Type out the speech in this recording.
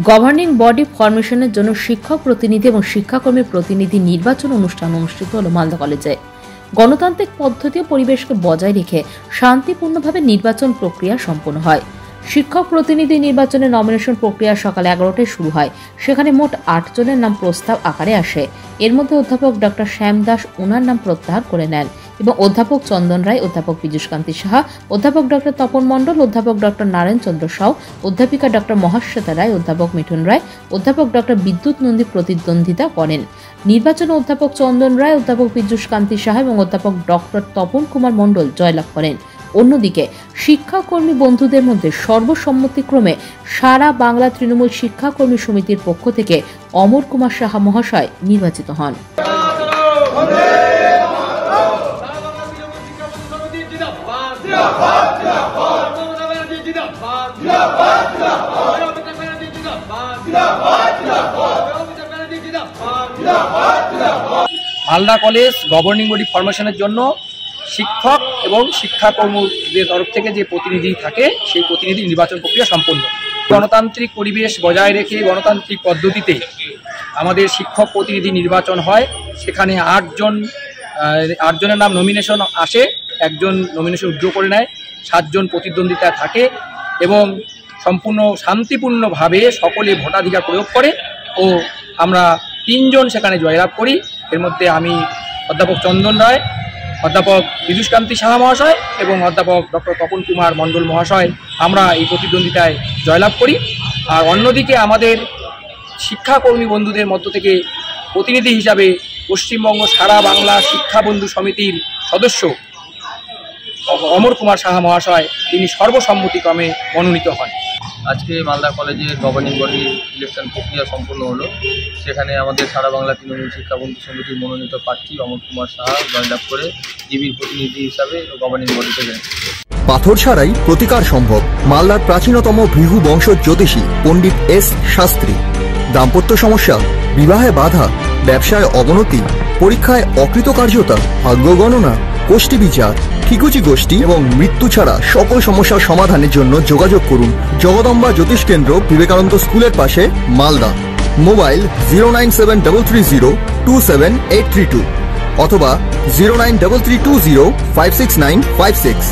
Governing body ফরমেশনের জন্য শিক্ষক প্রতিনিধি এবং শিক্ষাকর্মী প্রতিনিধি নির্বাচন অনুষ্ঠান অনুষ্ঠিত হল মালদা কলেজে। গণতান্ত্রিক পদ্ধতি ও পরিবেশকে বজায় রেখে শান্তিপূর্ণভাবে নির্বাচন প্রক্রিয়া সম্পন্ন হয়। শিক্ষক প্রতিনিধি নির্বাচনের নমিনেশন প্রক্রিয়া সকাল 11টায় শুরু হয়। সেখানে মোট 8 জনের নাম প্রস্তাব আকারে আসে। এর মধ্যে অধ্যাপক ডক্টর শ্যাম দাস ওনার নাম প্রত্যাহার করে নেন এবং অধ্যাপক চন্দন রায়, অধ্যাপক পীযূষকান্তি সাহা, অধ্যাপক ডক্টর তপন মণ্ডল, অধ্যাপক ডক্টর নারায়ণ চন্দ্র সাউ, অধ্যাপিকা ডক্টর মহাশ্বেতা রায়, অধ্যাপক মিঠুন রায়, অধ্যাপক ডক্টর বিদ্যুৎ নন্দী প্রতিদ্বন্দ্বিতা করেন। নির্বাচনে অধ্যাপক চন্দন রায়, অধ্যাপক পীযূষকান্তি সাহা এবং অধ্যাপক ডক্টর তপন কুমার মণ্ডল জয়লাভ করেন। অন্যদিকে শিক্ষাকর্মী বন্ধুদের মধ্যে সর্বসম্মতিক্রমে সারা বাংলা তৃণমূল শিক্ষাকর্মী সমিতির পক্ষ থেকে অমর কুমার সাহা মহাশয় নির্বাচিত হন। মালদা কলেজ গভর্নিং বডি ফরমেশনের জন্য শিক্ষক এবং শিক্ষাকর্মীদের তরফ থেকে যে প্রতিনিধি থাকে সেই প্রতিনিধি নির্বাচন প্রক্রিয়া সম্পন্ন। গণতান্ত্রিক পরিবেশ বজায় রেখে গণতান্ত্রিক পদ্ধতিতে আমাদের শিক্ষক প্রতিনিধি নির্বাচন হয়। সেখানে 8 জনের নাম নমিনেশন আসে, 1 জন নমিনেশন উইথড্র করে নেয়, 7 জন প্রতিদ্বন্দ্বিতা থাকে এবং সম্পূর্ণ শান্তিপূর্ণভাবে সকলে ভোটাধিকার প্রয়োগ করে ও আমরা 3 জন সেখানে জয়লাভ করি। এর মধ্যে আমি অধ্যাপক চন্দন রায়, অধ্যাপক পীযূষকান্তি সাহা মহাশয় এবং অধ্যাপক ডক্টর তপন কুমার মণ্ডল মহাশয় আমরা এই প্রতিদ্বন্দ্বিতায় জয়লাভ করি। আর অন্যদিকে আমাদের শিক্ষাকর্মী বন্ধুদের মধ্য থেকে প্রতিনিধি হিসাবে পশ্চিমবঙ্গ সারা বাংলা শিক্ষা বন্ধু সমিতির সদস্য অমর কুমার সাহা মহাশয় তিনি সর্বসম্মতিক্রমে মনোনীত হন। আজকে মালদা কলেজের গভর্নিং বডি ইলেকশন প্রক্রিয়া সম্পন্ন হলো। সেখানে আমাদের সারা বাংলা তৃণমূল শিক্ষা বন্ধু সমিতির মনোনীত প্রার্থী অমর কুমার সাহা জয়লাভ করে জিবির প্রতিনিধি হিসাবে গভর্নিং বডিতে গেছে। পাথর ছাড়াই প্রতিকার সম্ভব। মালদার প্রাচীনতম ভৃগু বংশ জ্যোতিষী পণ্ডিত এস শাস্ত্রী। দাম্পত্য সমস্যা, বিবাহে বাধা, ব্যবসায় অবনতি, পরীক্ষায় অকৃতকার্যতা, ভাগ্য গণনা, গোষ্ঠী বিচার, ঠিকুচি গোষ্ঠী এবং মৃত্যু ছাড়া সকল সমস্যার সমাধানের জন্য যোগাযোগ করুন জগদম্বা জ্যোতিষ কেন্দ্র, বিবেকানন্দ স্কুলের পাশে, মালদা। মোবাইল 09730278332 অথবা 09332056956।